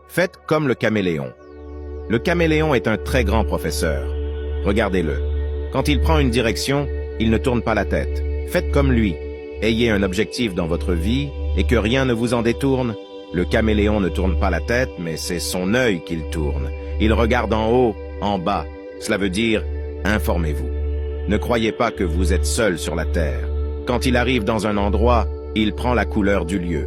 Faites comme le caméléon. Le caméléon est un très grand professeur. Regardez-le. Quand il prend une direction, il ne tourne pas la tête. Faites comme lui. Ayez un objectif dans votre vie et que rien ne vous en détourne. Le caméléon ne tourne pas la tête, mais c'est son œil qu'il tourne. Il regarde en haut, en bas. Cela veut dire, informez-vous. Ne croyez pas que vous êtes seul sur la terre. Quand il arrive dans un endroit, il prend la couleur du lieu.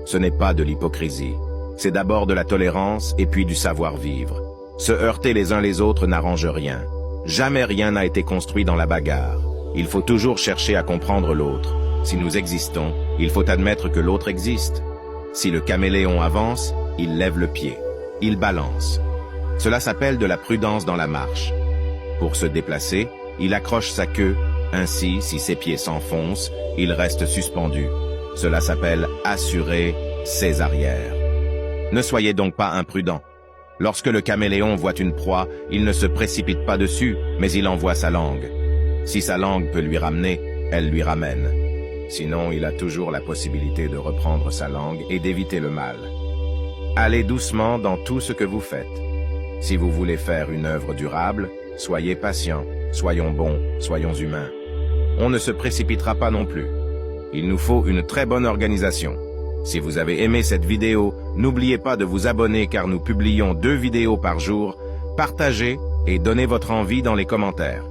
Ce n'est pas de l'hypocrisie. C'est d'abord de la tolérance et puis du savoir-vivre. Se heurter les uns les autres n'arrange rien. Jamais rien n'a été construit dans la bagarre. Il faut toujours chercher à comprendre l'autre. Si nous existons, il faut admettre que l'autre existe. Si le caméléon avance, il lève le pied. Il balance. Cela s'appelle de la prudence dans la marche. Pour se déplacer, il accroche sa queue. Ainsi, si ses pieds s'enfoncent, il reste suspendu. Cela s'appelle assurer ses arrières. Ne soyez donc pas imprudent. Lorsque le caméléon voit une proie, il ne se précipite pas dessus, mais il envoie sa langue. Si sa langue peut lui ramener, elle lui ramène. Sinon, il a toujours la possibilité de reprendre sa langue et d'éviter le mal. Allez doucement dans tout ce que vous faites. Si vous voulez faire une œuvre durable, soyez patient, soyons bons, soyons humains. On ne se précipitera pas non plus. Il nous faut une très bonne organisation. Si vous avez aimé cette vidéo, n'oubliez pas de vous abonner car nous publions 2 vidéos par jour. Partagez et donnez votre avis dans les commentaires.